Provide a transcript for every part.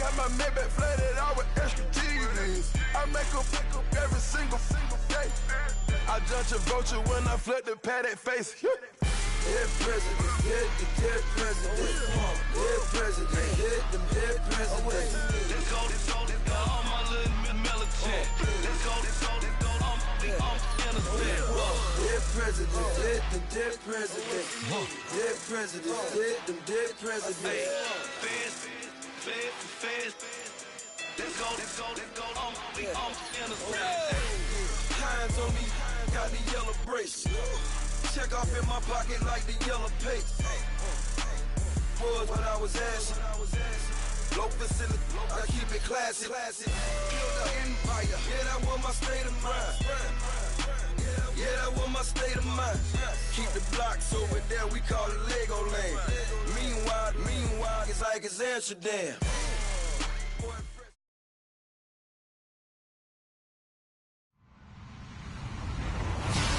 Got my Maybach flooded out with extra cheese. I make a pick up every single day. I judge a vulture when I flip the Paddock face. Dead president, hit the dead president. Dead president, hit them dead president. Let's go, all my little militant. Let's go, I'm innocent. Dead president, hit them dead president. Dead president, hit them dead president. Fast. Let's go, I'm innocent. Hands on me, got the yellow brace. Check off in my pocket like the yellow paste. Was what I was asking. Low facility, I keep it classy. Build an empire, yeah, that was my state of mind. Yeah, that was my state of mind. Keep the blocks over there, we call it Lego land. Meanwhile, it's like it's Amsterdam.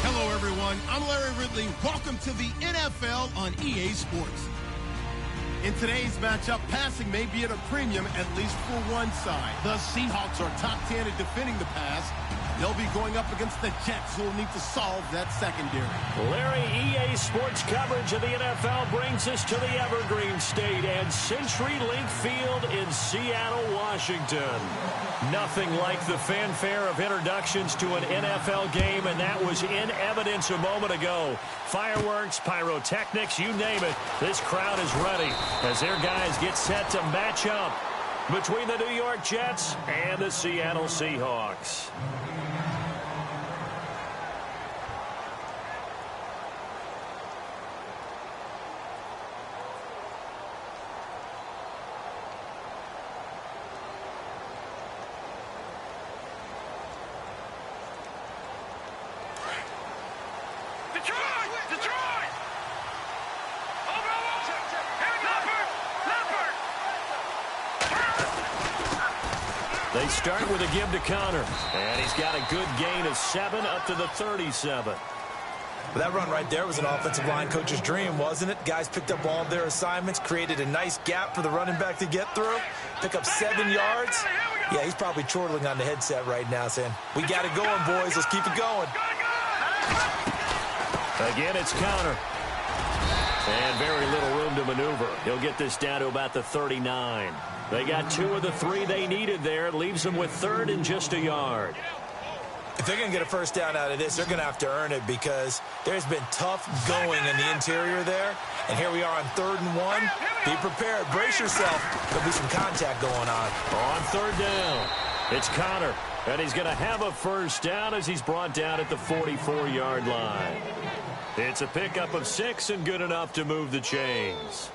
Hello, everyone. I'm Larry Ridley. Welcome to the NFL on EA Sports. In today's matchup, passing may be at a premium, at least for one side. The Seahawks are top 10 at defending the pass. They'll be going up against the Jets, who will need to solve that secondary. Larry, EA Sports coverage of the NFL brings us to the Evergreen State and CenturyLink Field in Seattle, Washington. Nothing like the fanfare of introductions to an NFL game, and that was in evidence a moment ago. Fireworks, pyrotechnics, you name it. This crowd is ready as their guys get set to match up between the New York Jets and the Seattle Seahawks. They start with a give to Connor, and he's got a good gain of 7 up to the 37. Well, that run right there was an offensive line coach's dream, wasn't it? Guys picked up all of their assignments, created a nice gap for the running back to get through, pick up 7 yards. Yeah, he's probably chortling on the headset right now saying, we got it going, boys. Let's keep it going. Again, it's Connor. And very little room to maneuver. He'll get this down to about the 39. They got 2 of the 3 they needed there. It leaves them with 3rd and just a yard. If they're going to get a first down out of this, they're going to have to earn it because there's been tough going in the interior there. And here we are on 3rd and 1. Be prepared. Brace yourself. There'll be some contact going on. On 3rd down, it's Connor. And he's going to have a first down as he's brought down at the 44-yard line. It's a pickup of 6 and good enough to move the chains.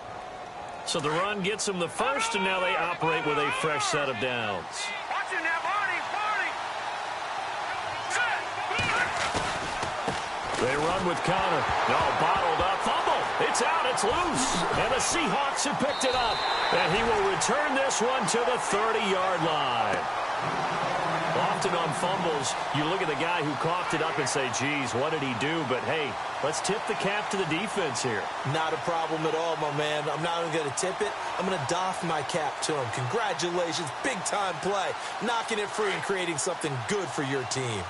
So the run gets them the first, and now they operate with a fresh set of downs. They run with Connor. No, bottled up. Fumble. It's out. It's loose. And the Seahawks have picked it up. And he will return this one to the 30-yard line. Often on fumbles, you look at the guy who coughed it up and say, geez, what did he do? But, hey, let's tip the cap to the defense here. Not a problem at all, my man. I'm not even going to tip it. I'm going to doff my cap to him. Congratulations. Big-time play. Knocking it free and creating something good for your team.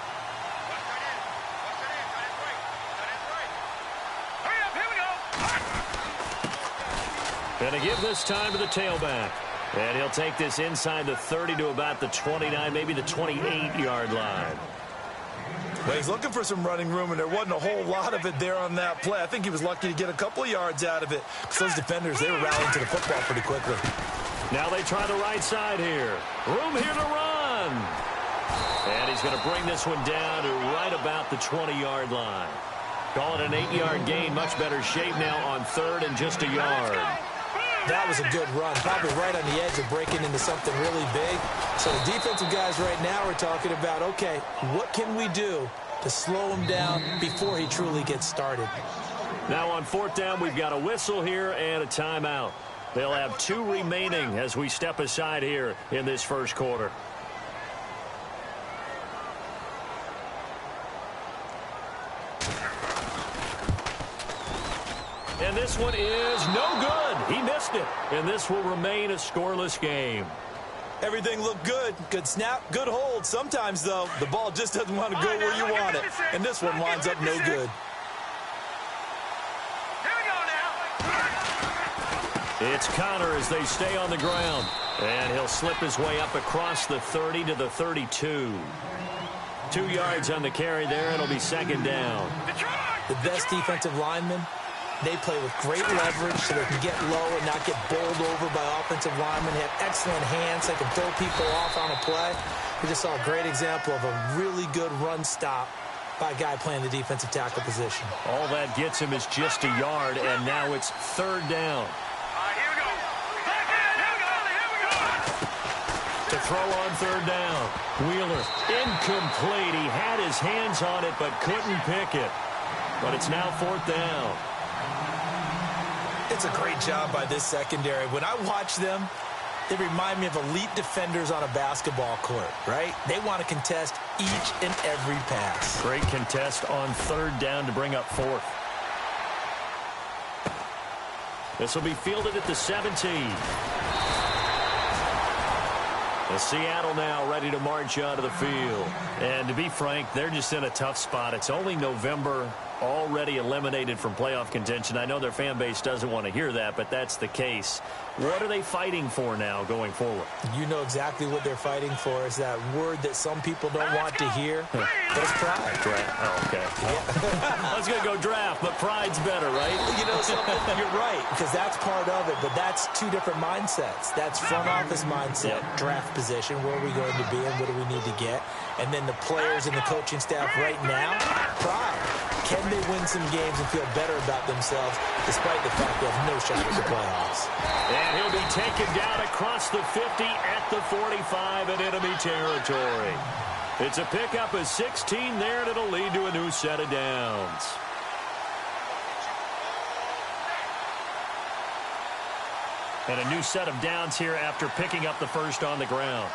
Going to give this time to the tailback. And he'll take this inside the 30 to about the 29, maybe the 28-yard line. Well, he's looking for some running room, and there wasn't a whole lot of it there on that play. I think he was lucky to get a couple of yards out of it. Because those defenders, they were rallying to the football pretty quickly. Now they try the right side here. Room here to run. And he's going to bring this one down to right about the 20-yard line. Call it an 8-yard gain. Much better shape now on 3rd and just a yard. That was a good run, probably right on the edge of breaking into something really big. So the defensive guys right now are talking about, okay, what can we do to slow him down before he truly gets started? Now on 4th down, we've got a whistle here and a timeout. They'll have 2 remaining as we step aside here in this first quarter. And this one is no good. He missed it. And this will remain a scoreless game. Everything looked good. Good snap, good hold. Sometimes, though, the ball just doesn't want to go where you want it. And this one winds up no good. It's Connor as they stay on the ground. And he'll slip his way up across the 30 to the 32. 2 yards on the carry there. It'll be second down. The best defensive linemen, they play with great leverage so they can get low and not get bowled over by offensive linemen. They have excellent hands. They can throw people off on a play. We just saw a great example of a really good run stop by a guy playing the defensive tackle position. All that gets him is just a yard, and now it's third down. To throw on third down. Wheeler, incomplete. He had his hands on it but couldn't pick it. But it's now fourth down. It's a great job by this secondary. When I watch them, they remind me of elite defenders on a basketball court, right? They want to contest each and every pass. Great contest on third down to bring up fourth. This will be fielded at the 17. And Seattle now ready to march onto the field. And to be frank, they're just in a tough spot. It's only November, already eliminated from playoff contention. I know their fan base doesn't want to hear that, but that's the case. What are they fighting for now going forward? You know exactly what they're fighting for. Is that word that some people don't want to hear. That's pride. Oh, okay. Yeah. I was going to go draft, but pride's better, right? You know something? You're right, because that's part of it, but that's two different mindsets. That's front office mindset, draft position, where are we going to be and what do we need to get? And then the players and the coaching staff right now, pride. Can they win some games and feel better about themselves despite the fact they have no shot at the playoffs? And he'll be taken down across the 50 at the 45 in enemy territory. It's a pickup of 16 there, and it'll lead to a new set of downs. And a new set of downs here after picking up the first on the ground.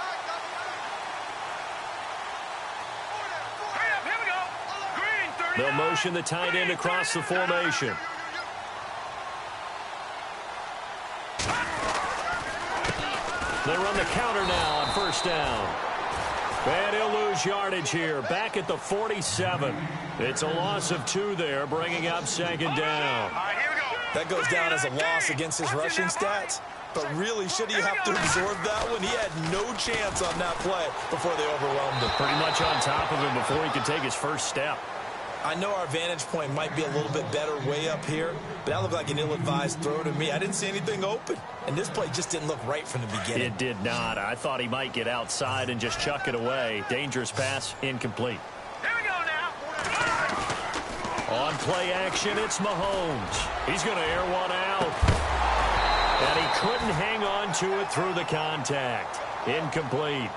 They'll motion the tight end across the formation. They run the counter now on first down. And he'll lose yardage here. Back at the 47. It's a loss of 2 there, bringing up second down. That goes down as a loss against his rushing stats. But really, should he have to absorb that one? He had no chance on that play before they overwhelmed him. Pretty much on top of him before he could take his first step. I know our vantage point might be a little bit better way up here, but that looked like an ill-advised throw to me. I didn't see anything open, and this play just didn't look right from the beginning. It did not. I thought he might get outside and just chuck it away. Dangerous pass, incomplete. Here we go now. On play action, it's Mahomes. He's going to air one out. And he couldn't hang on to it through the contact. Incomplete.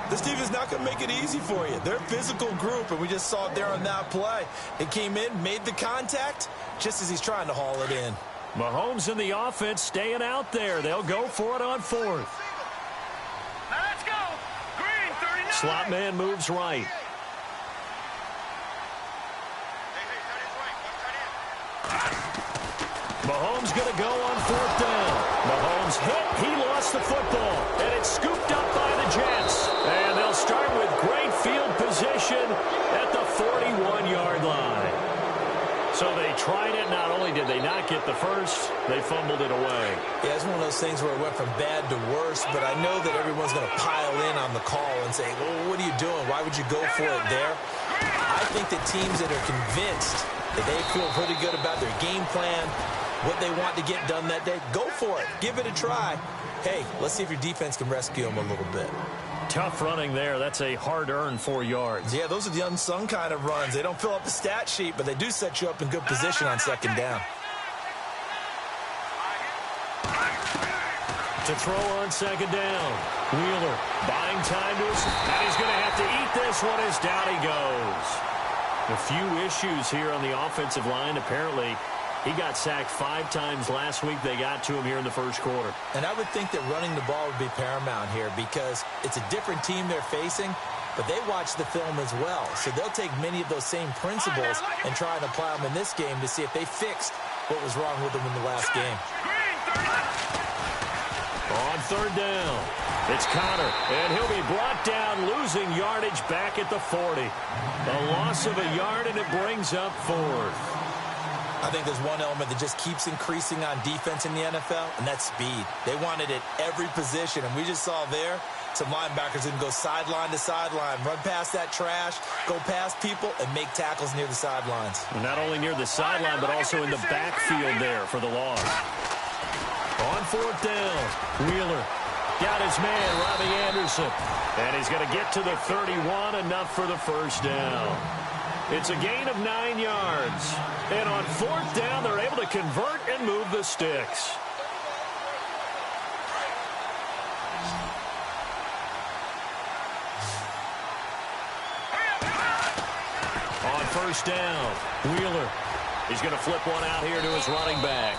This team is not going to make it easy for you. They're a physical group, and we just saw it there on that play. It came in, made the contact, just as he's trying to haul it in. Mahomes and the offense staying out there. They'll go for it on fourth. Now let's go. Green, 39. Slot man moves right. Mahomes going to go on fourth down. Mahomes hit. He lost the football. And it's scooped up by the Jets. And they'll start with great field position at the 41-yard line. So they tried it. Not only did they not get the first, they fumbled it away. Yeah, it's one of those things where it went from bad to worse, but I know that everyone's going to pile in on the call and say, well, what are you doing? Why would you go for it there? I think that teams that are convinced that they feel pretty good about their game plan, what they want to get done that day, go for it. Give it a try. Hey, let's see if your defense can rescue them a little bit. Tough running there. That's a hard-earned 4 yards. Yeah, those are the unsung kind of runs. They don't fill up the stat sheet, but they do set you up in good position on second down. To throw on second down. Wheeler buying time to us, and he's going to have to eat this one as down he goes. A few issues here on the offensive line. Apparently, he got sacked 5 times last week. They got to him here in the first quarter. And I would think that running the ball would be paramount here because it's a different team they're facing, but they watch the film as well. So they'll take many of those same principles and try and apply them in this game to see if they fixed what was wrong with them in the last game. On third down, it's Connor, and he'll be brought down, losing yardage back at the 40. A loss of a yard, and it brings up fourth. I think there's one element that just keeps increasing on defense in the NFL, and that's speed. They want it at every position, and we just saw there some linebackers that can go sideline to sideline, run past that trash, go past people, and make tackles near the sidelines. And not only near the sideline, but also in the backfield there for the loss. On fourth down, Wheeler got his man, Robbie Anderson, and he's going to get to the 31, enough for the first down. It's a gain of 9 yards. And on fourth down, they're able to convert and move the sticks. On first down, Wheeler. He's going to flip one out here to his running back.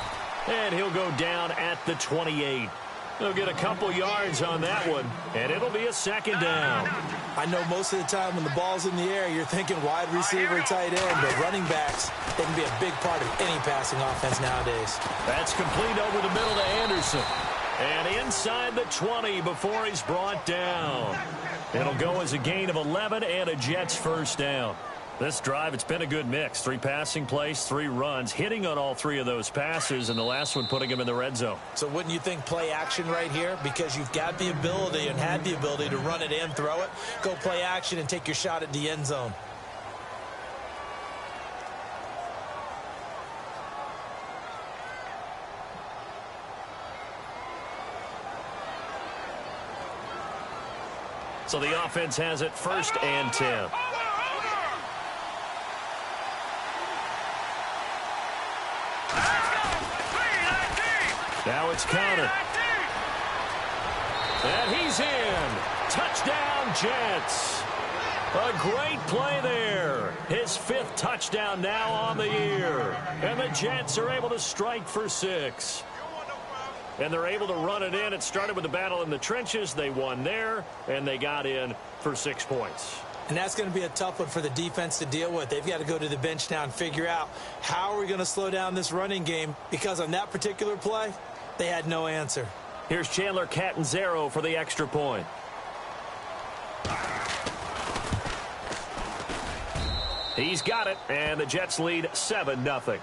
And he'll go down at the 28. They'll get a couple yards on that one, and it'll be a second down. I know most of the time when the ball's in the air, you're thinking wide receiver, tight end, but running backs, they can be a big part of any passing offense nowadays. That's complete over the middle to Anderson. And inside the 20 before he's brought down. It'll go as a gain of 11 and a Jets first down. This drive, it's been a good mix. 3 passing plays, 3 runs, hitting on all 3 of those passes, and the last one putting him in the red zone. So wouldn't you think play action right here? Because you've got the ability and had the ability to run it and throw it. Go play action and take your shot at the end zone. So the offense has it first and 10. Now it's Connor. And he's in. Touchdown, Jets. A great play there. His 5th touchdown now on the year. And the Jets are able to strike for 6. And they're able to run it in. It started with the battle in the trenches. They won there, and they got in for 6 points. And that's going to be a tough one for the defense to deal with. They've got to go to the bench now and figure out how are we going to slow down this running game, because on that particular play, they had no answer. Here's Chandler Catanzaro for the extra point. He's got it, and the Jets lead 7-0.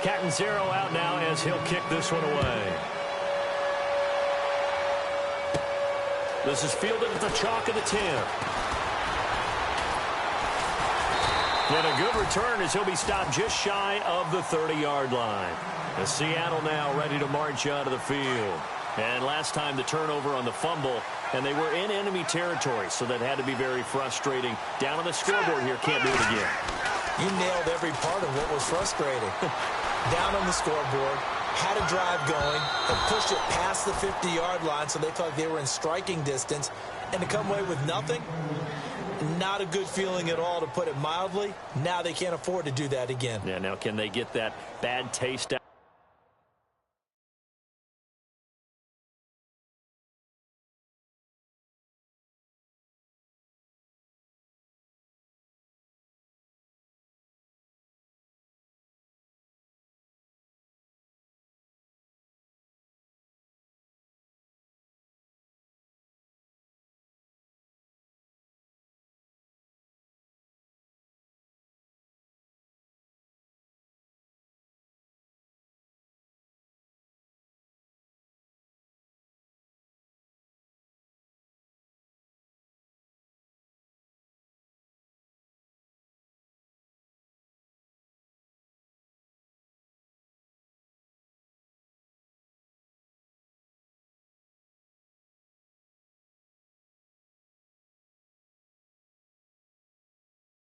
Catanzaro out now as he'll kick this one away. This is fielded at the chalk of the 10. And a good return as he'll be stopped just shy of the 30-yard line. The Seattle now ready to march out of the field. And last time the turnover on the fumble, and they were in enemy territory, so that had to be very frustrating. Down on the scoreboard here, can't do it again. You nailed every part of what was frustrating. Down on the scoreboard, had a drive going, and pushed it past the 50-yard line, so they thought they were in striking distance, and to come away with nothing, not a good feeling at all, to put it mildly. Now they can't afford to do that again. Yeah, now can they get that bad taste out?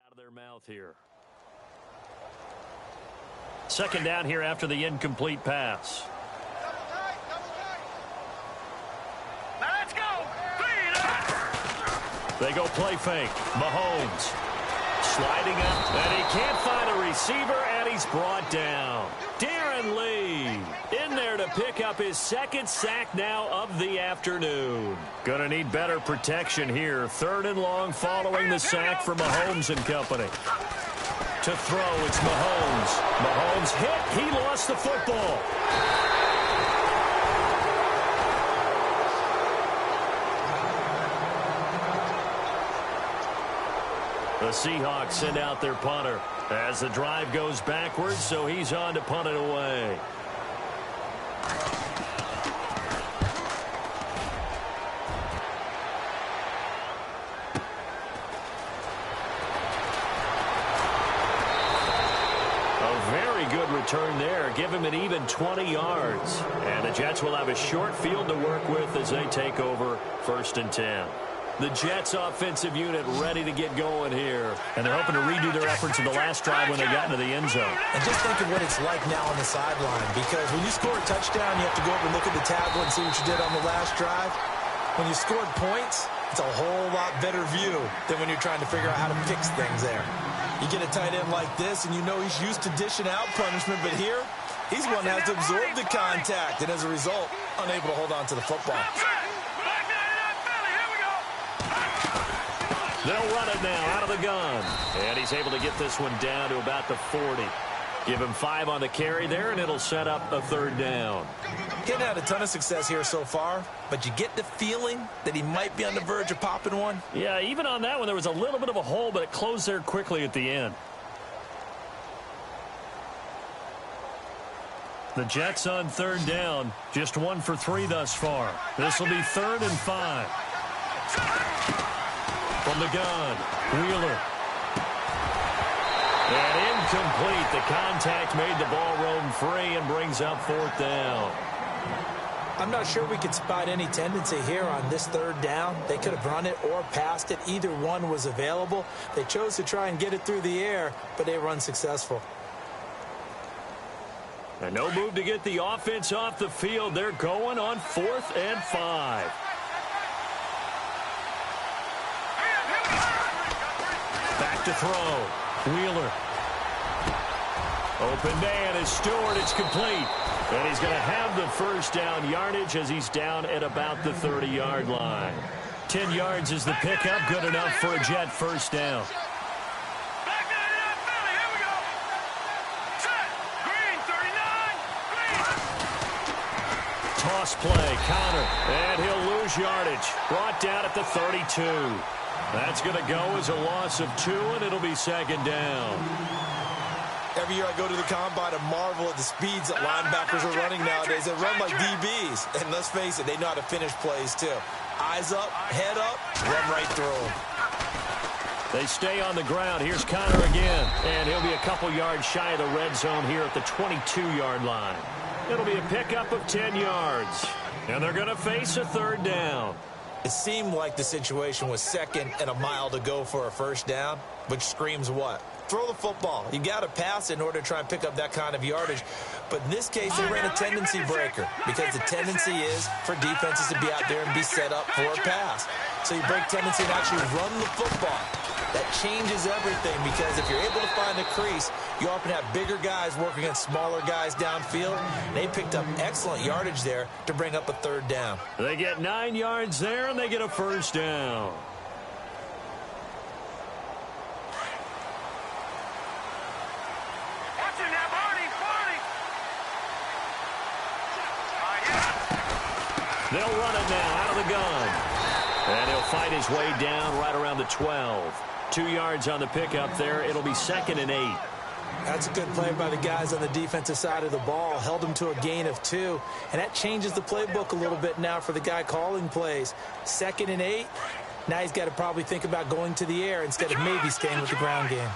Out of their mouth here. Second down here after the incomplete pass. Let's go. They go play fake. Mahomes sliding up, and he can't find a receiver, and he's brought down. Darren Lee in there to pick up his 2nd sack now of the afternoon. Going to need better protection here. 3rd and long following the sack from Mahomes and company. To throw, it's Mahomes. Mahomes hit. He lost the football. The Seahawks send out their punter as the drive goes backwards, so he's on to punt it away. Return there, give him an even 20 yards. And the Jets will have a short field to work with as they take over 1st and 10. The Jets offensive unit ready to get going here. And they're hoping to redo their efforts in the last drive when they got into the end zone. And just think of what it's like now on the sideline, because when you score a touchdown, you have to go up and look at the tablet and see what you did on the last drive. When you scored points, it's a whole lot better view than when you're trying to figure out how to fix things there. You get a tight end like this, and you know he's used to dishing out punishment, but here, he's one that has to absorb the contact, and as a result, unable to hold on to the football. They'll run it now out of the gun, and he's able to get this one down to about the 40. Give him 5 on the carry there, and it'll set up a 3rd down. Getting had a ton of success here so far, but you get the feeling that he might be on the verge of popping one. Yeah, even on that one, there was a little bit of a hole, but it closed there quickly at the end. The Jets on 3rd down, just 1 for 3 thus far. This will be 3rd and 5. From the gun, Wheeler. And incomplete. The contact made the ball roam free and brings up 4th down. I'm not sure we could spot any tendency here on this 3rd down. They could have run it or passed it. Either one was available. They chose to try and get it through the air, but they were unsuccessful. And no move to get the offense off the field. They're going on 4th and 5. Back to throw. Wheeler. Open man is Stewart. It's complete. And he's going to have the 1st down yardage as he's down at about the 30-yard line. 10 yards is the pickup. Good enough for a Jet 1st down. Toss play, counter, and he'll lose yardage. Brought down at the 32. That's going to go as a loss of 2, and it'll be 2nd down. Every year I go to the combine and marvel at the speeds that linebackers are running nowadays. They run like DBs. And let's face it, they know how to finish plays too. Eyes up, head up, run right through them. They stay on the ground. Here's Connor again. And he'll be a couple yards shy of the red zone here at the 22-yard line. It'll be a pickup of 10 yards. And they're going to face a 3rd down. It seemed like the situation was 2nd and a mile to go for a 1st down, which screams what? Throw the football. You got to pass in order to try and pick up that kind of yardage. But in this case, they ran a tendency breaker because the tendency is for defenses to be out there and be set up for a pass. So you break tendency and actually run the football. That changes everything because if you're able to find a crease, you often have bigger guys working against smaller guys downfield. They picked up excellent yardage there to bring up a 3rd down. They get 9 yards there, and they get a 1st down. They'll run it now out of the gun. And he'll fight his way down right around the 12. 2 yards on the pickup there. It'll be 2nd and 8. That's a good play by the guys on the defensive side of the ball. Held him to a gain of 2. And that changes the playbook a little bit now for the guy calling plays. 2nd and 8. Now he's got to probably think about going to the air instead of maybe staying with the ground game.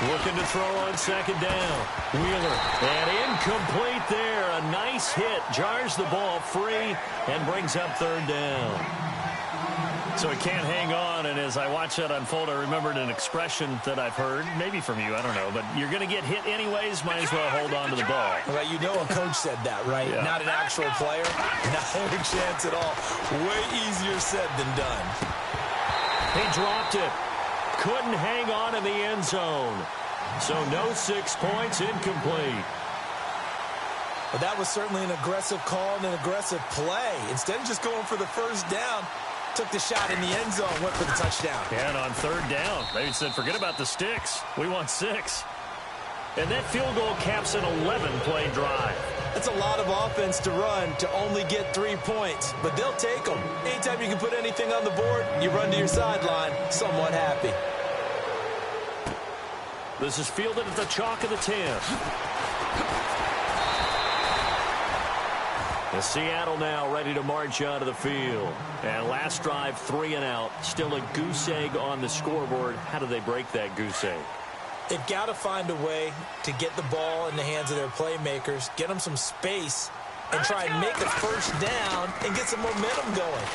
Looking to throw on 2nd down. Wheeler. And incomplete there. A nice hit. Jars the ball free and brings up 3rd down. So he can't hang on, and as I watch that unfold, I remembered an expression that I've heard, maybe from you, I don't know, but you're going to get hit anyways, might as well hold on to the ball. Well, you know a coach said that, right? Yeah. Not an actual player. Not a chance at all. Way easier said than done. He dropped it. Couldn't hang on in the end zone. So no 6 points, incomplete. But that was certainly an aggressive call and an aggressive play. Instead of just going for the 1st down, took the shot in the end zone, went for the touchdown. And on third down, they said, forget about the sticks. We want 6. And that field goal caps an 11-play drive. That's a lot of offense to run to only get 3 points, but they'll take them. Anytime you can put anything on the board, you run to your sideline somewhat happy. This is fielded at the chalk of the 10. The Seattle now ready to march onto the field. And last drive, 3 and out. Still a goose egg on the scoreboard. How do they break that goose egg? They've got to find a way to get the ball in the hands of their playmakers, get them some space, and try and make a first down and get some momentum going.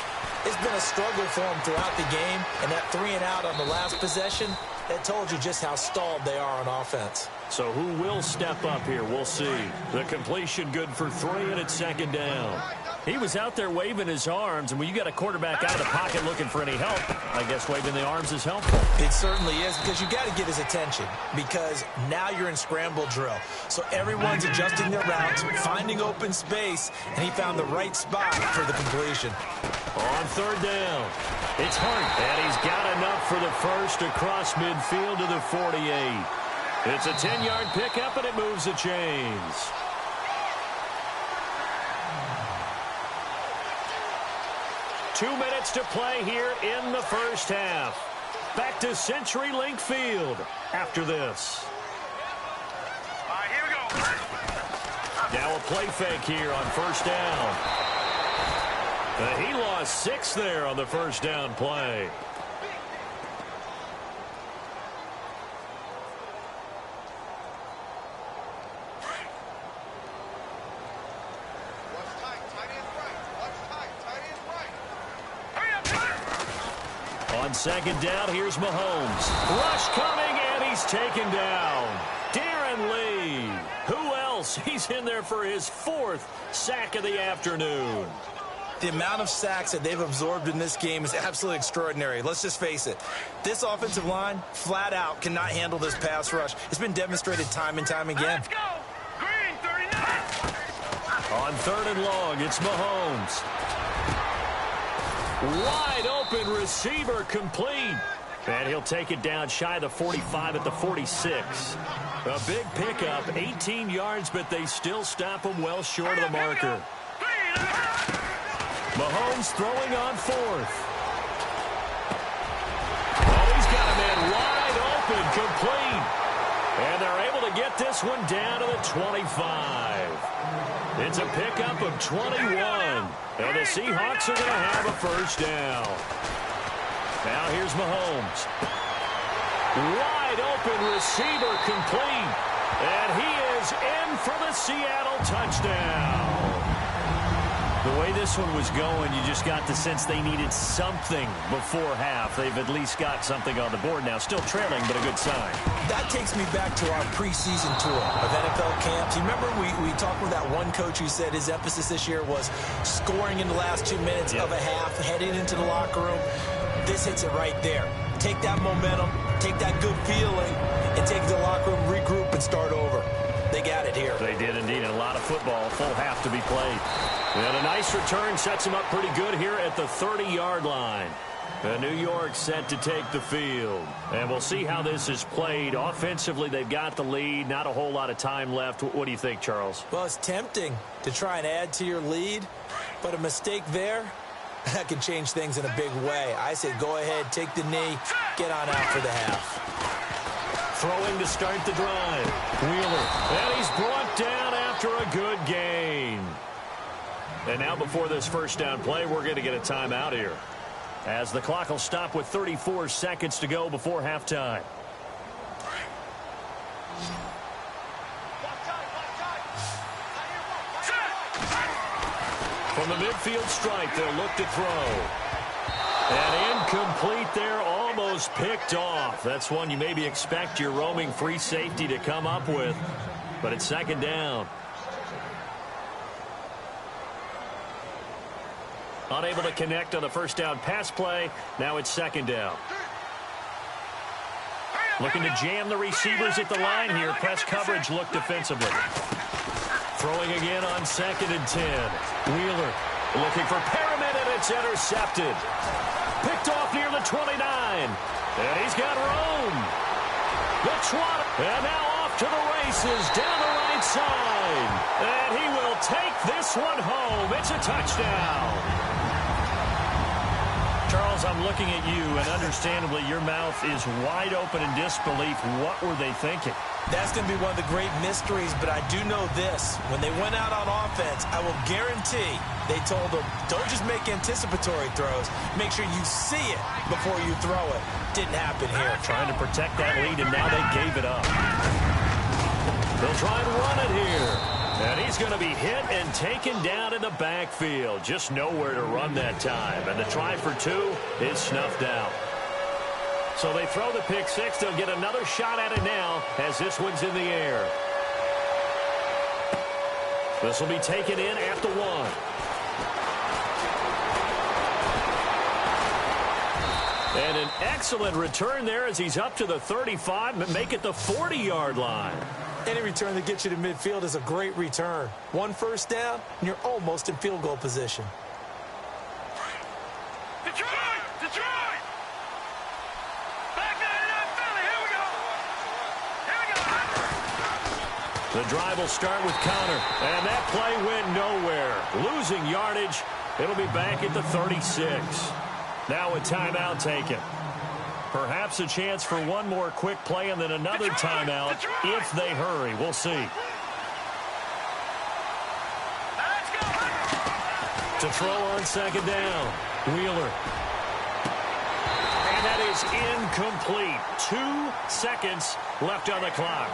It's been a struggle for them throughout the game, and that 3 and out on the last possession, that told you just how stalled they are on offense. So who will step up here? We'll see. The completion good for 3, and it's second down. He was out there waving his arms, and when you got a quarterback out of the pocket looking for any help, I guess waving the arms is helpful. It certainly is, because you got to get his attention, because now you're in scramble drill. So everyone's adjusting their routes, finding open space, and he found the right spot for the completion. On third down, it's Hart, and he's got enough for the first across midfield to the 48. It's a 10-yard pickup, and it moves the chains. Two minutes to play here in the first half. Back to CenturyLink Field after this. All right, here we go. Now a play fake here on first down. He lost 6 there on the first down play. On second down, here's Mahomes. Rush coming, and he's taken down. Darren Lee. Who else? He's in there for his 4th sack of the afternoon. The amount of sacks that they've absorbed in this game is absolutely extraordinary. Let's just face it. This offensive line, flat out, cannot handle this pass rush. It's been demonstrated time and time again. Let's go. Green, 39. On third and long, it's Mahomes. Wide open receiver complete. And he'll take it down shy of the 45 at the 46. A big pickup, 18 yards, but they still stop him well short of the marker. Mahomes throwing on 4th. Oh, he's got a man wide open, complete. And they're able to get this one down to the 25. It's a pickup of 21. And the Seahawks are going to have a first down. Now here's Mahomes. Wide open receiver complete. And he is in for the Seattle touchdown. The way this one was going, you just got the sense they needed something before half. They've at least got something on the board now. Still trailing, but a good sign. That takes me back to our preseason tour of NFL camps. You remember we talked with that one coach who said his emphasis this year was scoring in the last 2 minutes of a half, heading into the locker room. This hits it right there. Take that momentum, take that good feeling, and take it to the locker room, regroup, and start over. They got it here. They did indeed. A lot of football, full half to be played. And a nice return sets them up pretty good here at the 30-yard line. New York set to take the field. And we'll see how this is played. Offensively, they've got the lead. Not a whole lot of time left. What do you think, Charles? Well, it's tempting to try and add to your lead, but a mistake there, that can change things in a big way. I say go ahead, take the knee, get on out for the half. Throwing to start the drive. Wheeler. And he's brought down after a good gain. And now before this first down play, we're going to get a timeout here, as the clock will stop with 34 seconds to go before halftime. From the midfield stripe, they'll look to throw. And incomplete there, almost picked off. That's one you maybe expect your roaming free safety to come up with. But it's second down. Unable to connect on the first down pass play. Now it's second down. Looking to jam the receivers at the line here. Press coverage, look defensively. Throwing again on 2nd and 10. Wheeler looking for Pyramid, and it's intercepted. Picked off near the 29. And he's got room. The trot. And now off to the races down the right side. And he will take this one home. It's a touchdown. Charles, I'm looking at you, and understandably, your mouth is wide open in disbelief. What were they thinking? That's going to be one of the great mysteries, but I do know this. When they went out on offense, I will guarantee they told them, don't just make anticipatory throws. Make sure you see it before you throw it. Didn't happen here. Trying to protect that lead, and now they gave it up. They'll try and run it here. And he's going to be hit and taken down in the backfield. Just nowhere to run that time. And the try for two is snuffed out. So they throw the pick six. They'll get another shot at it now as this one's in the air. This will be taken in at the 1. And an excellent return there as he's up to the 35, but make it the 40-yard line. Any return that gets you to midfield is a great return. One first down, and you're almost in field goal position. Detroit! Detroit! Back there in that Philly. Here we go. Here we go. The drive will start with Connor, and that play went nowhere. Losing yardage. It'll be back at the 36. Now a timeout taken. Perhaps a chance for one more quick play and then another timeout if they hurry. We'll see. To throw on second down, Wheeler. And that is incomplete. 2 seconds left on the clock.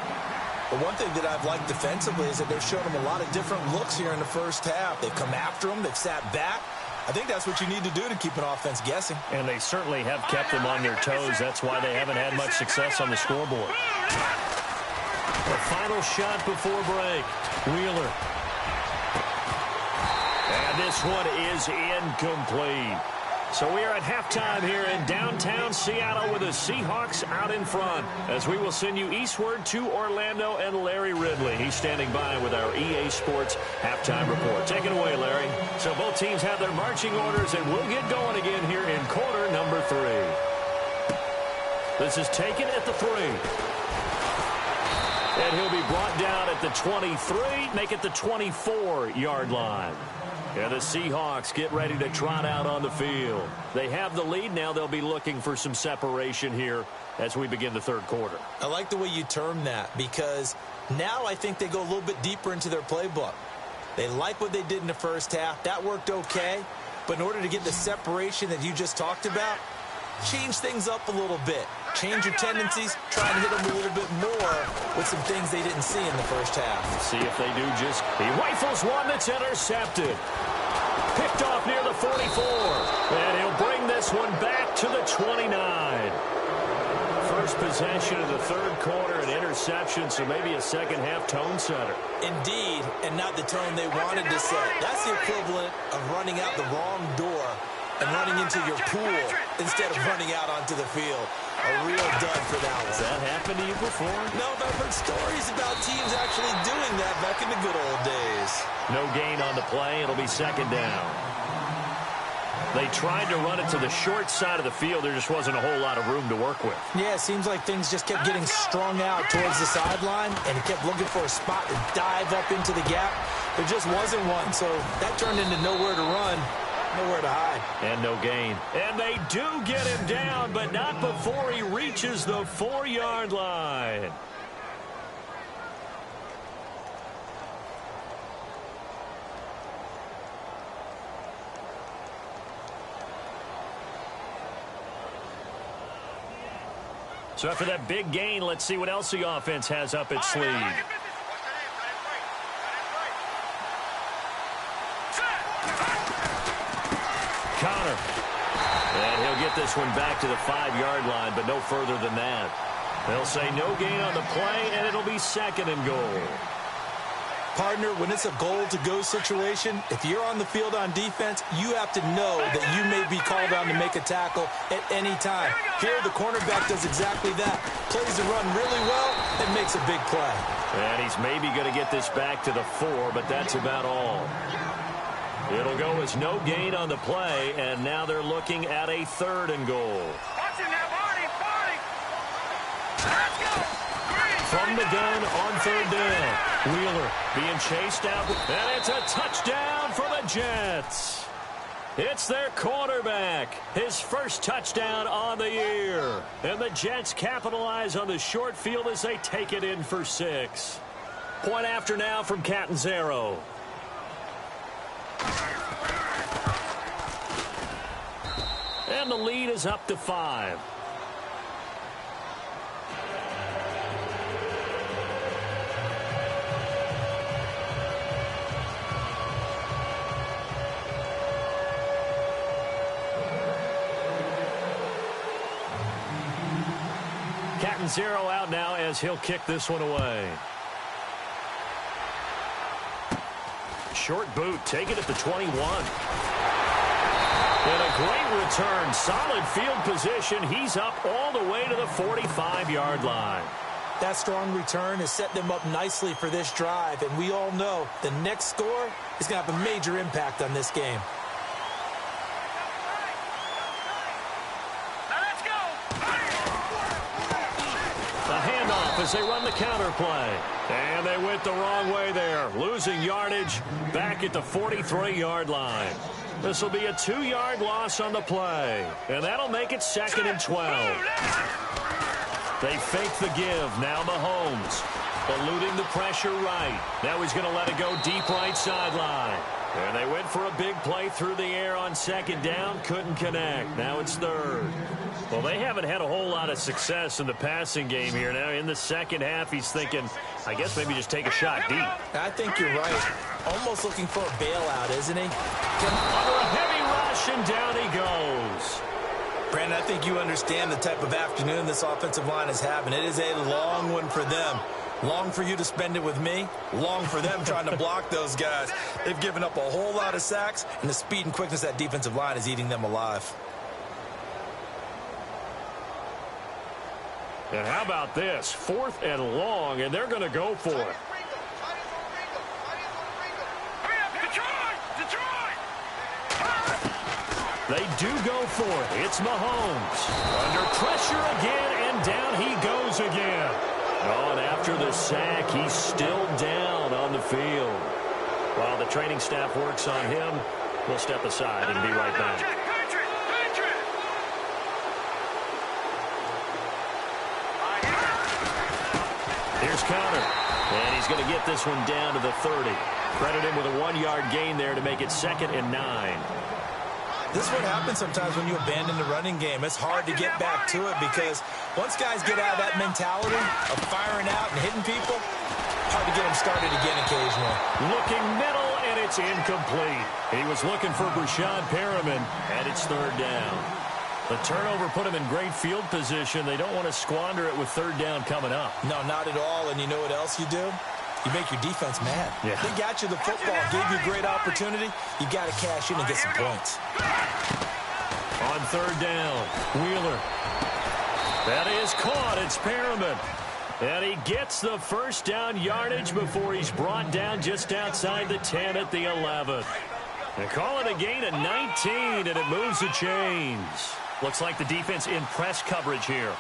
The one thing that I've liked defensively is that they've shown them a lot of different looks here in the first half. They've come after them. They've sat back. I think that's what you need to do to keep an offense guessing. And they certainly have kept them on their toes. That's why they haven't had much success on the scoreboard. The final shot before break. Wheeler. And this one is incomplete. So we are at halftime here in downtown Seattle with the Seahawks out in front as we will send you eastward to Orlando and Larry Ridley. He's standing by with our EA Sports halftime report. Take it away, Larry. So both teams have their marching orders, and we'll get going again here in quarter number 3. This is taken at the 3. And he'll be brought down at the 23, make it the 24-yard line. And the Seahawks get ready to trot out on the field. They have the lead. Now they'll be looking for some separation here as we begin the third quarter. I like the way you term that because now I think they go a little bit deeper into their playbook. They like what they did in the first half. That worked okay. But in order to get the separation that you just talked about, change things up a little bit. Change your tendencies. Try and hit them a little bit more with some things they didn't see in the first half. See if they do just... He rifles one that's intercepted. Picked off near the 44. And he'll bring this one back to the 29. First possession of the third quarter, an interception, so maybe a second-half tone setter. Indeed, and not the tone they wanted to set. That's the equivalent of running out the wrong door and running into your pool instead of running out onto the field. A real dud for that one. Has that happened to you before? No, but I've heard stories about teams actually doing that back in the good old days. No gain on the play. It'll be second down. They tried to run it to the short side of the field. There just wasn't a whole lot of room to work with. Yeah, it seems like things just kept getting strung out towards the sideline, and he kept looking for a spot to dive up into the gap. There just wasn't one, so that turned into nowhere to run. Nowhere to hide. And no gain. And they do get him down, but not before he reaches the 4-yard line. So after that big gain, let's see what else the offense has up its sleeve. Connor. And he'll get this one back to the 5-yard line, but no further than that. They'll say no gain on the play, and it'll be second and goal. Partner, when it's a goal-to-go situation, if you're on the field on defense, you have to know that you may be called on to make a tackle at any time. Here, the cornerback does exactly that. Plays the run really well and makes a big play. And he's maybe going to get this back to the 4, but that's about all. It'll go as no gain on the play, and now they're looking at a 3rd and goal. Watch him now, Barney. Let's go. From the gun on 3rd down. Wheeler being chased out, and it's a touchdown for the Jets. It's their quarterback, his first touchdown on the year. And the Jets capitalize on the short field as they take it in for 6. Point after now from Catanzaro. And the lead is up to 5. Catanzaro out now as he'll kick this one away. Short boot taken at the 21. And a great return. Solid field position. He's up all the way to the 45-yard line. That strong return has set them up nicely for this drive, and we all know the next score is going to have a major impact on this game. As they run the counter play. And they went the wrong way there. Losing yardage back at the 43-yard line. This will be a 2-yard loss on the play. And that'll make it 2nd and 12. They fake the give. Now Mahomes. Eluding the pressure right. Now he's going to let it go deep right sideline. And they went for a big play through the air on 2nd down. Couldn't connect. Now it's 3rd. Well, they haven't had a whole lot of success in the passing game here. Now, in the second half, he's thinking, I guess maybe just take a shot deep. I think you're right. Almost looking for a bailout, isn't he? Under a heavy rush, and down he goes. Brandon, I think you understand the type of afternoon this offensive line is having. It is a long one for them. Long for you to spend it with me. Long for them trying to block those guys. They've given up a whole lot of sacks, and the speed and quickness of that defensive line is eating them alive. And how about this? 4th and long, and they're going to go for it. They do go for it. It's Mahomes. Under pressure again, and down he goes again. Oh, and after the sack, he's still down on the field. While the training staff works on him, we'll step aside and be right back. Here's counter. And he's going to get this one down to the 30. Credit him with a 1-yard gain there to make it 2nd and 9. This is what happens sometimes when you abandon the running game. It's hard to get back to it because once guys get out of that mentality of firing out and hitting people, hard to get them started again occasionally. Looking middle, and it's incomplete. He was looking for Brashad Perriman, and it's 3rd down. The turnover put him in great field position. They don't want to squander it with 3rd down coming up. No, not at all. And you know what else you do? You make your defense mad. Yeah. They got you the football, gave you a great opportunity. You got to cash in and get some points. On 3rd down, Wheeler. That is caught. It's Perriman. And he gets the first down yardage before he's brought down just outside the 10 at the 11. They call it a gain of 19, and it moves the chains. Looks like the defense in press coverage here.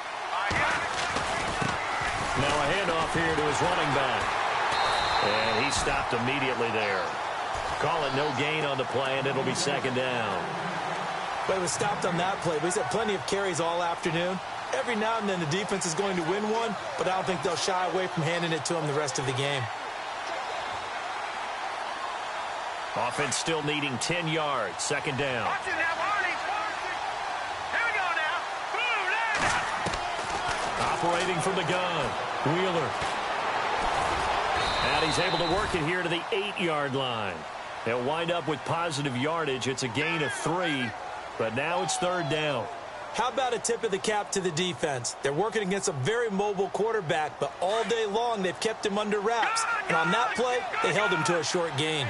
Now a handoff here to his running back. And he stopped immediately there. Call it no gain on the play, and it'll be 2nd down. But it was stopped on that play. But he's had plenty of carries all afternoon. Every now and then the defense is going to win one, but I don't think they'll shy away from handing it to him the rest of the game. Offense still needing 10 yards. 2nd down. Watch it now, Barney. Here we go now. Operating from the gun. Wheeler. And he's able to work it here to the 8-yard line. They'll wind up with positive yardage. It's a gain of 3, but now it's 3rd down. How about a tip of the cap to the defense? They're working against a very mobile quarterback, but all day long they've kept him under wraps. And on that play, they held him to a short gain.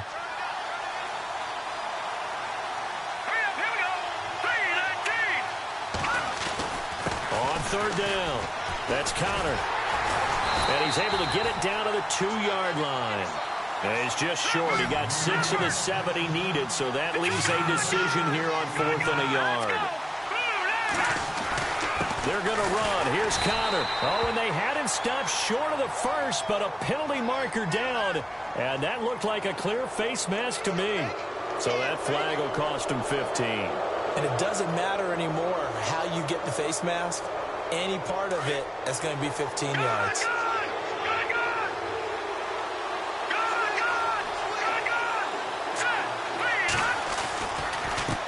On 3rd down. That's countered. And he's able to get it down to the 2-yard line. He's just short. He got 6 of the 7 he needed, so that leaves a decision here on 4th and a yard. They're going to run. Here's Connor. Oh, and they had him stopped short of the first, but a penalty marker down, and that looked like a clear face mask to me. So that flag will cost him 15. And it doesn't matter anymore how you get the face mask. Any part of it is going to be 15 yards.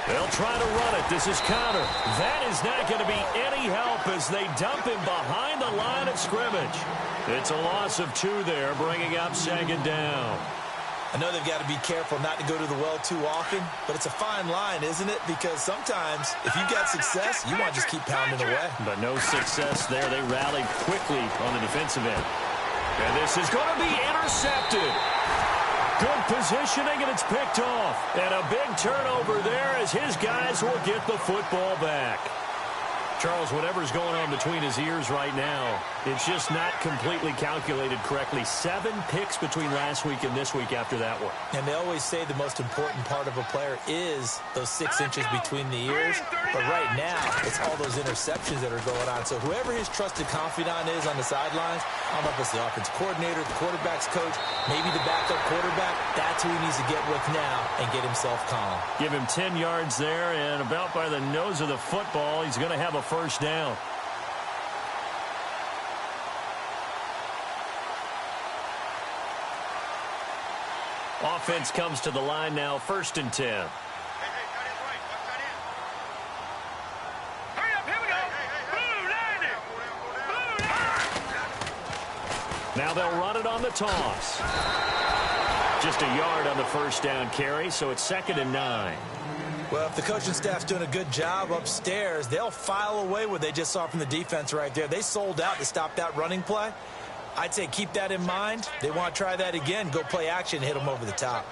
They'll try to run it. This is Connor. That is not going to be any help as they dump him behind the line of scrimmage. It's a loss of 2 there, bringing up 2nd down. I know they've got to be careful not to go to the well too often, but it's a fine line, isn't it? Because sometimes if you've got success, you want to just keep pounding away. But no success there. They rallied quickly on the defensive end. And this is going to be intercepted. Good positioning, and it's picked off. And a big turnover there as his guys will get the football back. Charles, whatever's going on between his ears right now, it's just not completely calculated correctly. 7 picks between last week and this week after that one. And they always say the most important part of a player is those 6 inches between the ears. But right now, it's all those interceptions that are going on. So whoever his trusted confidant is on the sidelines, I don't know if it's the offensive coordinator, the quarterback's coach, maybe the backup quarterback, that's who he needs to get with now and get himself calm. Give him 10 yards there, and about by the nose of the football, he's going to have a first down. Offense comes to the line now, 1st and 10. Now they'll run it on the toss. Just a yard on the first down carry, so it's 2nd and 9. Well, if the coaching staff's doing a good job upstairs, they'll file away what they just saw from the defense right there. They sold out to stop that running play. I'd say keep that in mind. They want to try that again. Go play action, hit them over the top.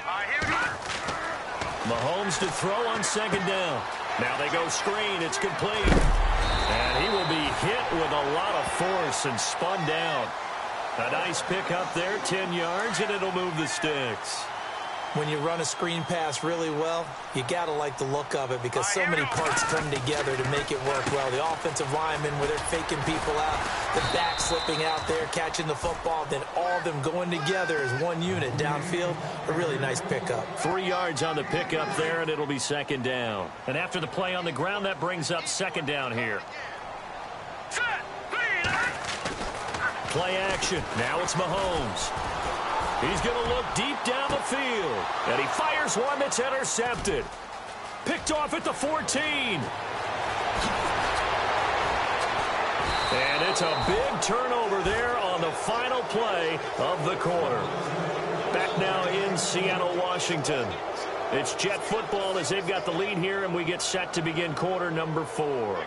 Mahomes to throw on 2nd down. Now they go screen. It's complete. And he will be hit with a lot of force and spun down. A nice pick up there, 10 yards, and it'll move the sticks. When you run a screen pass really well, you got to like the look of it because so many parts come together to make it work well. The offensive linemen, where they're faking people out, the back slipping out there, catching the football, then all of them going together as one unit downfield. A really nice pickup. 3 yards on the pickup there, and it'll be 2nd down. And after the play on the ground, that brings up 2nd down here. Play action. Now it's Mahomes. He's going to look deep down the field. And he fires one that's intercepted. Picked off at the 14. And it's a big turnover there on the final play of the quarter. Back now in Seattle, Washington. It's Jet football as they've got the lead here, and we get set to begin quarter number 4.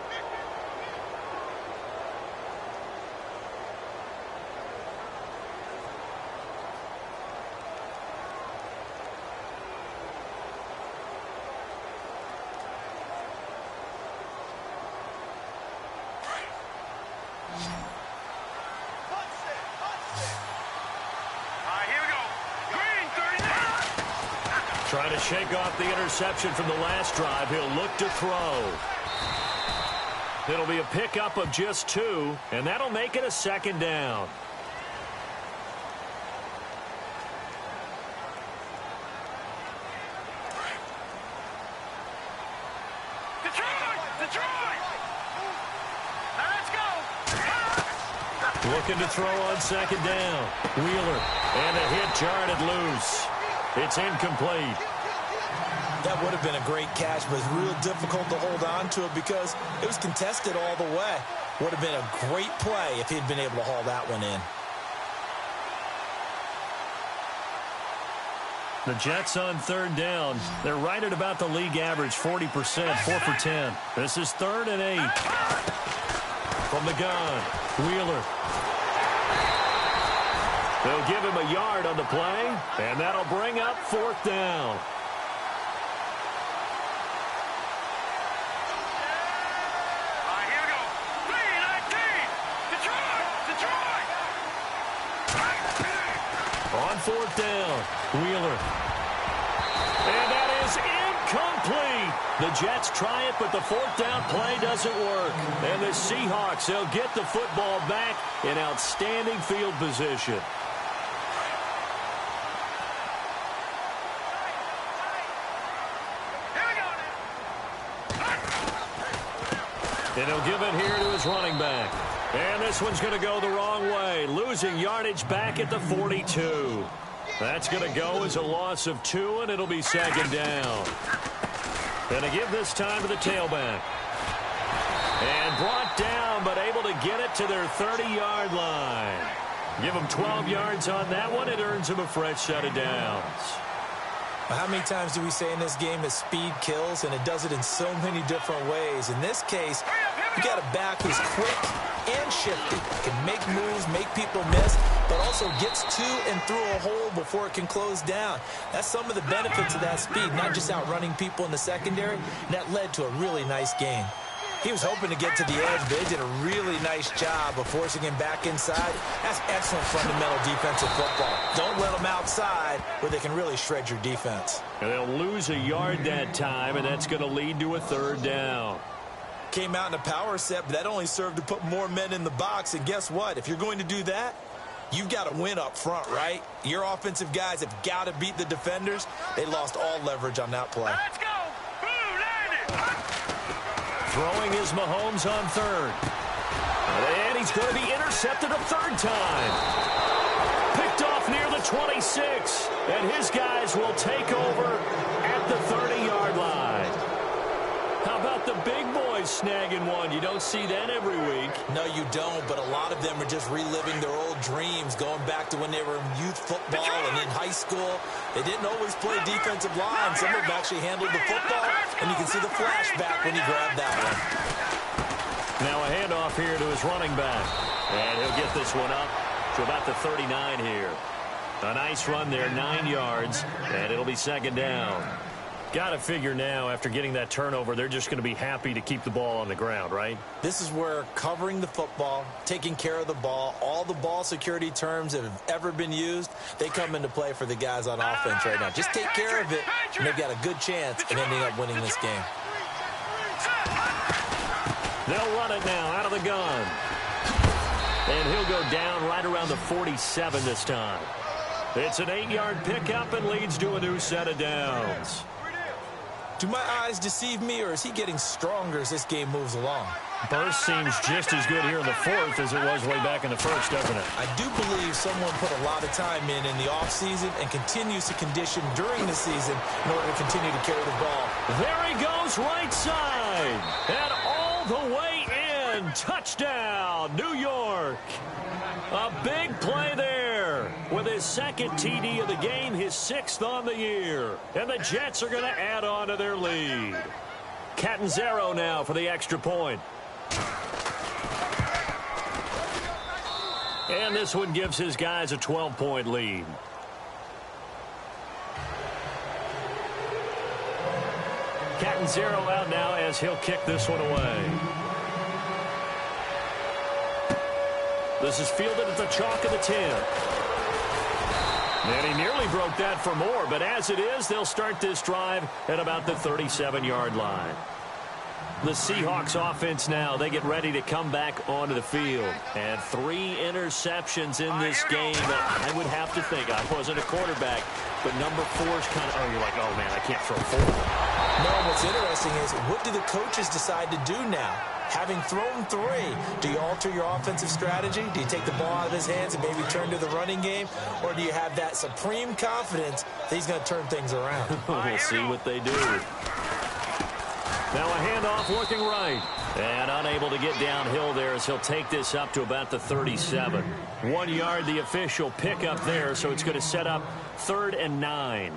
Trying to shake off the interception from the last drive. He'll look to throw. It'll be a pickup of just 2, and that'll make it a 2nd down. Looking to throw on 2nd down. Wheeler, and a hit jarred loose. It's incomplete. That would have been a great catch, but it's real difficult to hold on to it because it was contested all the way. Would have been a great play if he'd been able to haul that one in. The Jets on 3rd down. They're right at about the league average, 40%, 4 for 10. This is 3rd and 8. From the gun, Wheeler. They'll give him a yard on the play, and that'll bring up 4th down. Here we go. 3-19. Detroit! On fourth down, Wheeler. And that is incomplete. The Jets try it, but the fourth down play doesn't work. And the Seahawks, they'll get the football back in outstanding field position. And he'll give it here to his running back. And this one's going to go the wrong way, losing yardage back at the 42. That's going to go as a loss of 2, and it'll be second down. And a give this time to the tailback. And brought down, but able to get it to their 30-yard line. Give them 12 yards on that one. It earns them a fresh set of downs. How many times do we say in this game that speed kills, and it does it in so many different ways? In this case, you got a back who's quick and shifty, can make moves, make people miss, but also gets to and through a hole before it can close down. That's some of the benefits of that speed, not just outrunning people in the secondary. That led to a really nice game. He was hoping to get to the edge, but they did a really nice job of forcing him back inside. That's excellent fundamental defensive football. Don't let them outside where they can really shred your defense. And they'll lose a yard that time, and that's going to lead to a third down. Came out in a power set, but that only served to put more men in the box. And guess what? If you're going to do that, you've got to win up front, right? Your offensive guys have got to beat the defenders. They lost all leverage on that play. Let's go. Blue, land it. Throwing is Mahomes on third. And he's going to be intercepted a third time. Picked off near the 26. And his guys will take over at the 30-yard line. How about the big boys snagging one? You don't see that every week. No, you don't, but a lot of them are just reliving their old dreams, going back to when they were in youth football and in high school. They didn't always play defensive line. Some of them actually handled the football, and you can see the flashback when he grabbed that one. Now a handoff here to his running back. And he'll get this one up to about the 39 here. A nice run there, 9 yards, and it'll be second down. Got to figure now, after getting that turnover, they're just going to be happy to keep the ball on the ground, right? This is where covering the football, taking care of the ball, all the ball security terms that have ever been used, they come into play for the guys on offense right now. Just take care of it, and they've got a good chance of ending up winning this game. They'll run it now out of the gun. And he'll go down right around the 47 this time. It's an 8-yard pickup and leads to a new set of downs. Do my eyes deceive me, or is he getting stronger as this game moves along? Burst seems just as good here in the fourth as it was way back in the first, doesn't it? I do believe someone put a lot of time in the offseason and continues to condition during the season in order to continue to carry the ball. There he goes, right side. And all the way in. Touchdown, New York. A big play there with his second TD of the game, his 6th on the year. And the Jets are going to add on to their lead. Catanzaro now for the extra point. And this one gives his guys a 12-point lead. Catanzaro out now as he'll kick this one away. This is fielded at the chalk of the 10. And he nearly broke that for more, but as it is, they'll start this drive at about the 37-yard line. The Seahawks offense now, they get ready to come back onto the field. And 3 interceptions in this game. I would have to think, I wasn't a quarterback, but number 4 is kind of, oh, you're like, oh, man, I can't throw 4. No, what's interesting is, what do the coaches decide to do now? Having thrown 3, do you alter your offensive strategy? Do you take the ball out of his hands and maybe turn to the running game? Or do you have that supreme confidence that he's going to turn things around? We'll see what they do. Now a handoff looking right. And unable to get downhill there as he'll take this up to about the 37. 1 yard, the official pickup there, so it's going to set up 3rd and 9.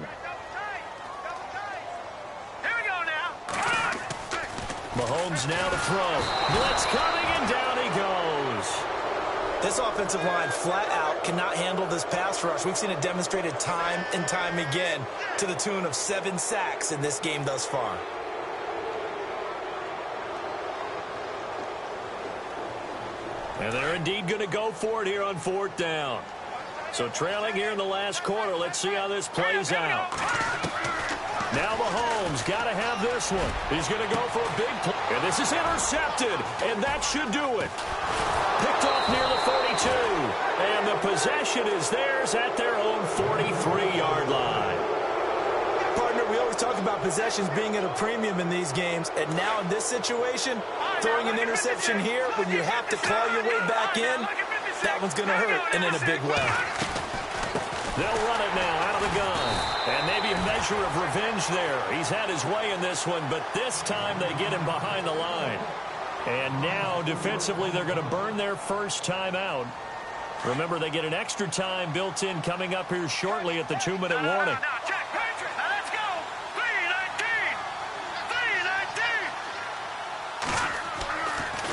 Mahomes now to throw. Blitz coming, and down he goes. This offensive line flat out cannot handle this pass rush. We've seen it demonstrated time and time again to the tune of 7 sacks in this game thus far. And they're indeed going to go for it here on 4th down. So trailing here in the last quarter. Let's see how this plays out. Now Mahomes got to have this one. He's going to go for a big play. And this is intercepted, and that should do it. Picked off near the 32. And the possession is theirs at their own 43-yard line. Partner, we always talk about possessions being at a premium in these games. And now in this situation, throwing an interception here when you have to claw your way back in, that one's going to hurt, and in a big way. They'll run it now out of the gun. And maybe a measure of revenge there. He's had his way in this one, but this time they get him behind the line. And now, defensively, they're going to burn their first time out. Remember, they get an extra time built in coming up here shortly at the 2-minute warning. Check. Let's go.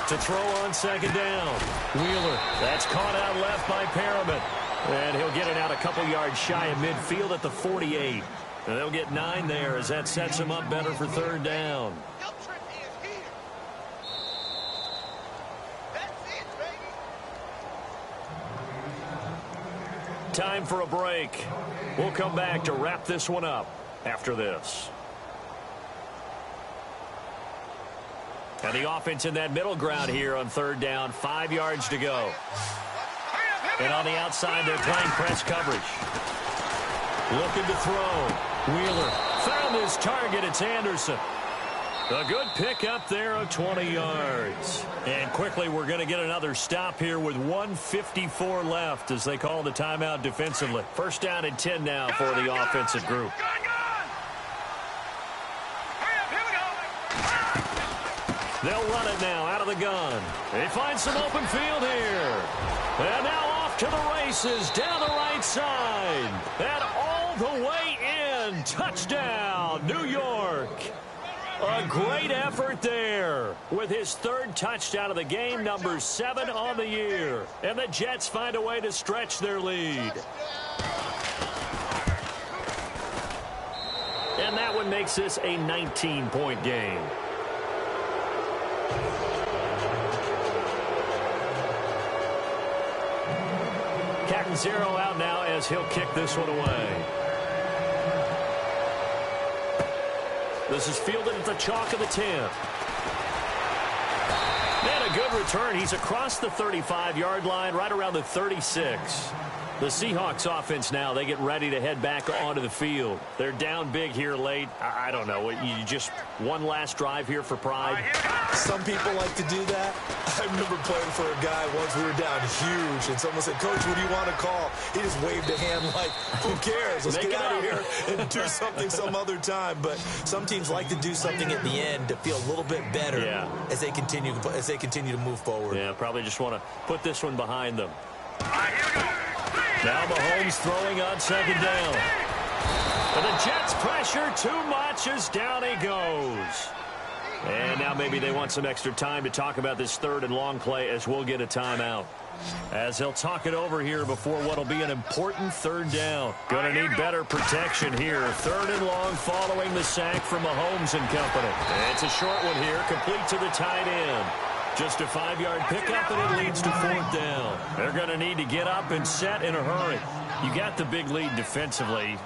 3-19. To throw on second down. Wheeler. That's caught out left by Perriman. And he'll get it out a couple yards shy of midfield at the 48. And they'll get 9 there as that sets him up better for third down. Time for a break. We'll come back to wrap this one up after this. And the offense in that middle ground here on third down. 5 yards to go. And on the outside, they're playing press coverage. Looking to throw. Wheeler found his target. It's Anderson. A good pick up there of 20 yards. And quickly, we're going to get another stop here with 1:54 left as they call the timeout defensively. First down and 10 now for the offensive group. They'll run it now out of the gun. They find some open field here. And now off to the races down the right side. And all the way in. Touchdown, New York. A great effort there with his third touchdown of the game, number 7 on the year. And the Jets find a way to stretch their lead. And that one makes this a 19-point game. Captain Zero out now as he'll kick this one away. This is fielded at the chalk of the 10. And a good return. He's across the 35-yard line, right around the 36. The Seahawks offense now, they get ready to head back onto the field. They're down big here late. I don't know. You just one last drive here for pride? Some people like to do that. I remember playing for a guy once. We were down huge, and someone said, "Coach, what do you want to call?" He just waved a hand like, "Who cares? Let's get out of here and do something some other time." But some teams like to do something at the end to feel a little bit better as they continue to move forward. Yeah, probably just want to put this one behind them. Now Mahomes throwing on second down. And the Jets pressure too much as down he goes. And now maybe they want some extra time to talk about this third and long play as we'll get a timeout. As they'll talk it over here before what'll be an important third down. Going to need better protection here. Third and long following the sack from Mahomes and company. And it's a short one here, complete to the tight end. Just a 5-yard pickup, and it leads to fourth down. They're going to need to get up and set in a hurry. You got the big lead defensively.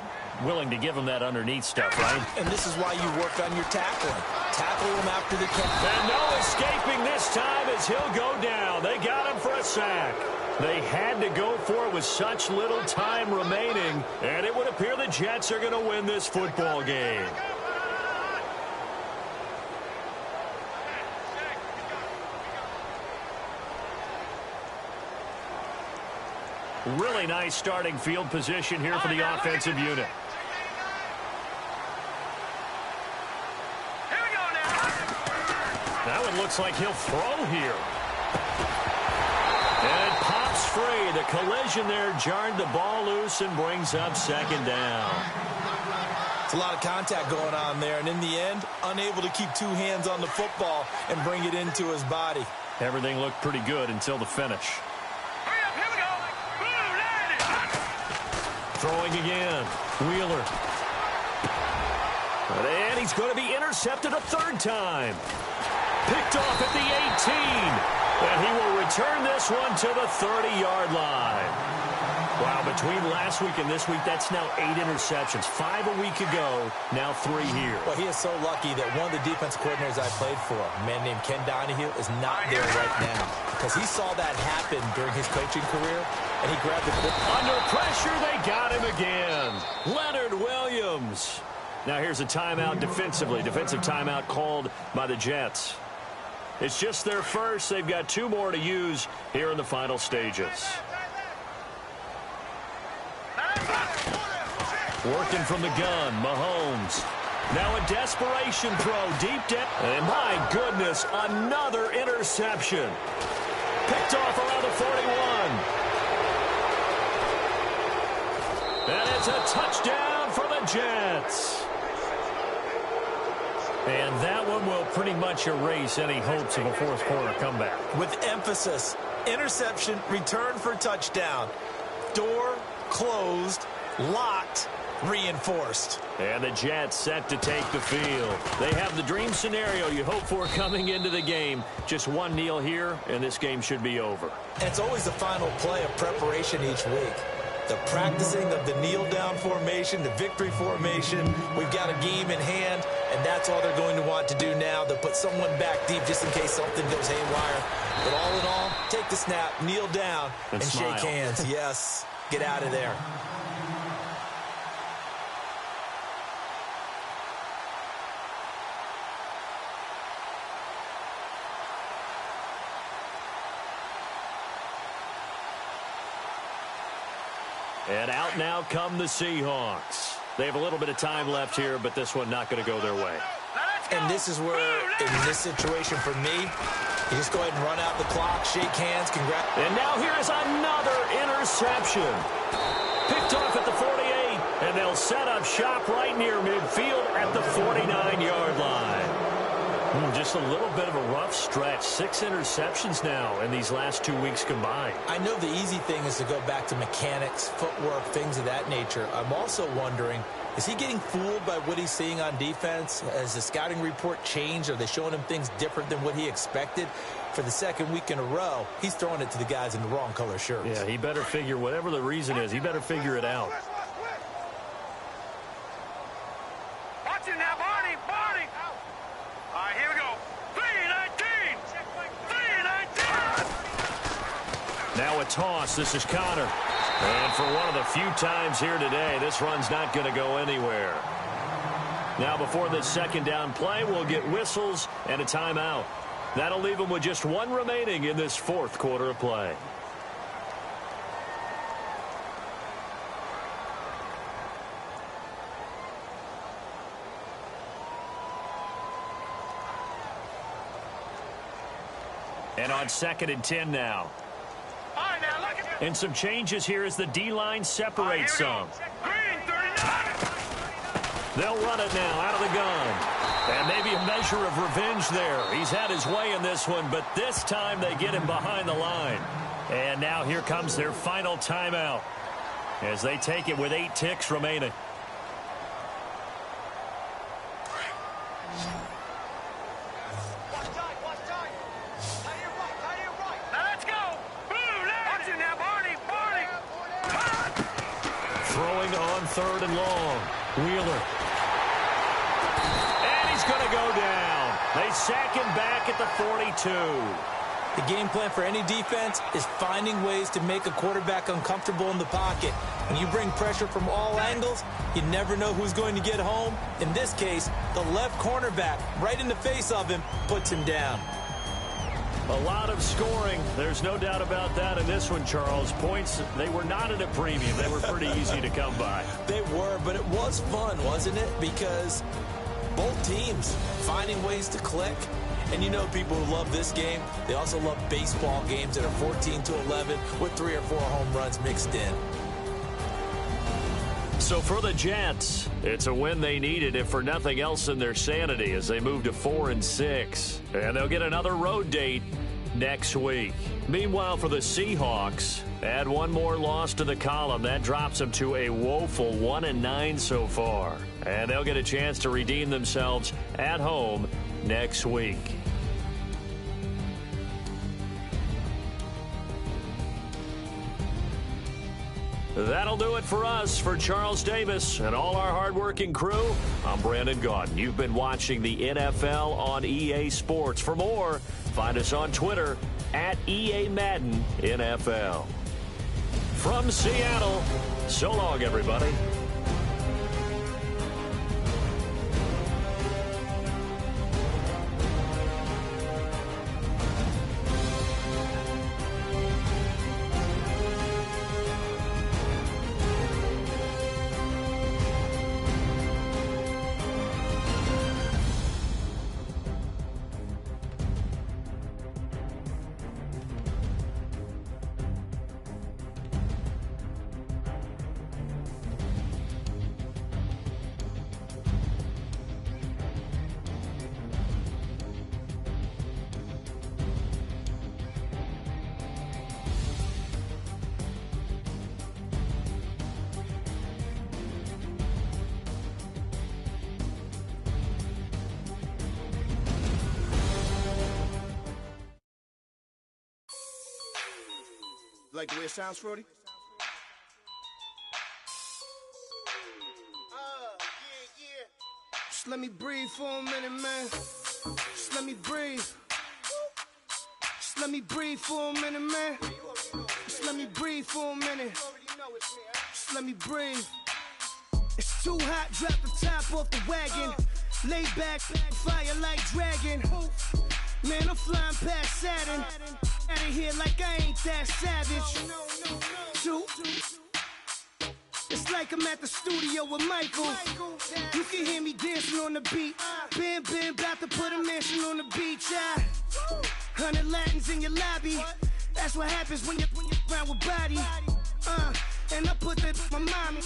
Willing to give them that underneath stuff, right? And this is why you work on your tackling. Tackle him after the catch. And no escaping this time as he'll go down. They got him for a sack. They had to go for it with such little time remaining, and it would appear the Jets are going to win this football game. Really nice starting field position here for the offensive unit. That one looks like he'll throw here. And it pops free. The collision there jarred the ball loose and brings up second down. It's a lot of contact going on there, and in the end, unable to keep two hands on the football and bring it into his body. Everything looked pretty good until the finish. Throwing again. Wheeler. And he's going to be intercepted a third time. Picked off at the 18. And he will return this one to the 30-yard line. Wow, between last week and this week, that's now 8 interceptions. 5 a week ago, now 3 here. Well, he is so lucky that one of the defensive coordinators I played for, a man named Ken Donahue, is not there right now. Because he saw that happen during his coaching career, and he grabbed the quick. Under pressure, they got him again. Leonard Williams. Now here's a timeout defensively. Defensive timeout called by the Jets. It's just their first. They've got 2 more to use here in the final stages. Working from the gun, Mahomes. Now a desperation throw, deep down. And my goodness, another interception. Picked off around the 41. And it's a touchdown for the Jets. And that one will pretty much erase any hopes of a fourth quarter comeback. With emphasis, interception, return for touchdown. Door closed, locked, reinforced. And the Jets set to take the field. They have the dream scenario you hope for coming into the game. Just one kneel here, and this game should be over. And it's always the final play of preparation each week. The practicing of the kneel-down formation, the victory formation. We've got a game in hand, and that's all they're going to want to do now. They'll put someone back deep just in case something goes haywire. But all in all, take the snap, kneel down, and shake hands. Yes, get out of there. And out now come the Seahawks. They have a little bit of time left here, but this one not going to go their way. And this is where, in this situation for me, you just go ahead and run out the clock, shake hands, congrats. And now here is another interception. Picked off at the 48, and they'll set up shop right near midfield at the 49-yard line. Just a little bit of a rough stretch. 6 interceptions now in these last 2 weeks combined. I know the easy thing is to go back to mechanics, footwork, things of that nature. I'm also wondering, is he getting fooled by what he's seeing on defense? Has the scouting report changed? Are they showing him things different than what he expected? For the second week in a row, he's throwing it to the guys in the wrong color shirts. Yeah, he better figure, whatever the reason is, he better figure it out. Watch it now, Barney! Barney! All right, here we go. 3-19! 3-19! Now a toss. This is Connor. And for one of the few times here today, this run's not going to go anywhere. Now before this second down play, we'll get whistles and a timeout. That'll leave them with just 1 remaining in this fourth quarter of play. And on 2nd and 10 now. All right, now look at And some changes here as the D-line separates some. Green, 39! They'll run it now out of the gun. And maybe a measure of revenge there. He's had his way in this one, but this time they get him behind the line. And now here comes their final timeout as they take it with 8 ticks remaining. Throwing on 3rd and long. Wheeler. And he's going to go down. They sack him back at the 42. The game plan for any defense is finding ways to make a quarterback uncomfortable in the pocket. When you bring pressure from all angles, you never know who's going to get home. In this case, the left cornerback, right in the face of him, puts him down. A lot of scoring. There's no doubt about that in this one, Charles. Points, they were not at a premium. They were pretty easy to come by. They were, but it was fun, wasn't it? Because both teams finding ways to click. And you know people who love this game, they also love baseball games that are 14-11 with 3 or 4 home runs mixed in. So for the Jets, it's a win they needed, if for nothing else in their sanity, as they move to 4-6. And they'll get another road date next week. Meanwhile, for the Seahawks, add 1 more loss to the column. That drops them to a woeful 1-9 so far. And they'll get a chance to redeem themselves at home next week. That'll do it for us. For Charles Davis and all our hardworking crew, I'm Brandon Gaudin. You've been watching the NFL on EA Sports. For more, find us on Twitter at EA Madden NFL. From Seattle, so long, everybody. Like the way it sounds, Frody? Just let me breathe for a minute, man. Just let me breathe. Just let me breathe for a minute, man. Just let me breathe for a minute. Just let me breathe. It's too hot, drop the top off the wagon. Lay back, fire like dragon. Man, I'm flying past Saturn. Out of here like I ain't that savage. Two. It's like I'm at the studio with Michael. You can hear me dancing on the beat. Bam, about to put a mansion on the beach. 100 Latins in your lobby. That's what happens when you're around with body. And I put that on my mommy.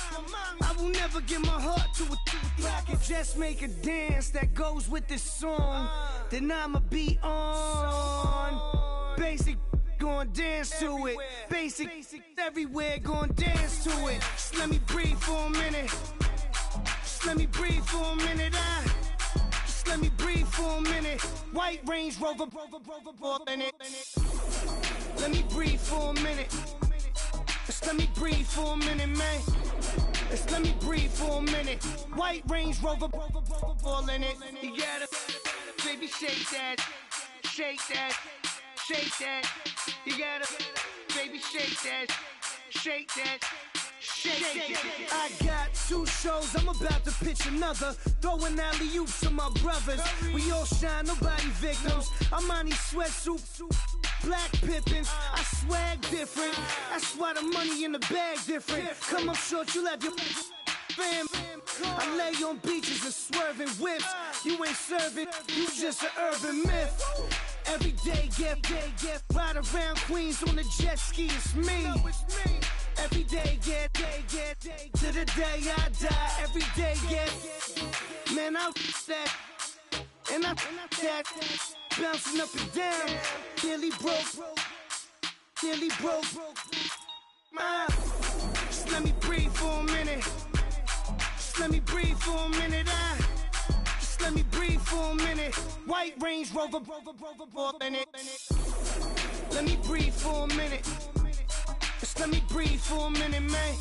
I will never give my heart to it. If I could just make a dance that goes with this song, then I'ma be on. Basic, gon' dance to it. Basic, everywhere, gon' dance to it. Just let me breathe for a minute. Just let me breathe for a minute. Just let me breathe for a minute. White Range Rover, in it. Let me breathe for a minute. Just let me breathe for a minute, man. Just let me breathe for a minute. White Range Rover, ball in it. You gotta, baby, shake that, shake that, shake that. You gotta, baby, shake that, shake that. Shake. I got 2 shows, I'm about to pitch another. Throwing alley-oops to my brothers. We all shine, nobody victims. I'm on these sweatsuits, black Pippins. I swag different. That's why the money in the bag different. Come up short, you'll have your fam. I lay on beaches and swerving whips. You ain't serving, you just an urban myth. Every day, get ride around Queens on a jet ski, it's me. Every day, get to the day I die. Every day, get, man, I that, and I that, bouncing up and down, nearly broke. Just let me breathe for a minute. Just let me breathe for a minute. Just let me breathe for a minute. White Range Rover, in it. Let me breathe for a minute. Just let me breathe for a minute, man.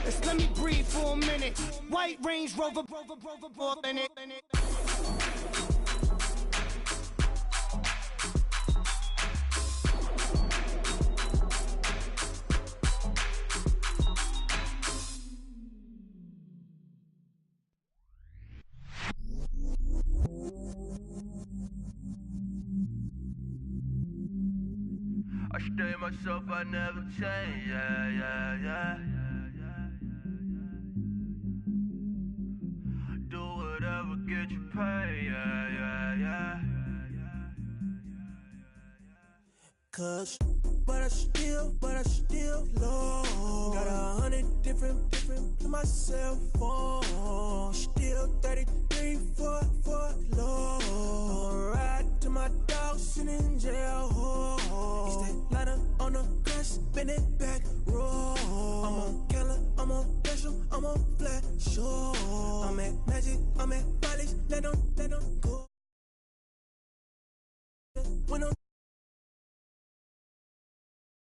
Just let me breathe for a minute. White Range Rover, in it. I stay myself, I never change, yeah. Do whatever, get you paid, yeah. Cause, but I still low. Got 100 different in my cell phone. Still 33 for low. I'ma ride to my dog sitting in jail. It's that lighter on the grass, bend it back, roll. I'm on Keller, I'm on Bishop, I'm on Flat Shore. I'm at Magic, I'm at Bally's, let them go.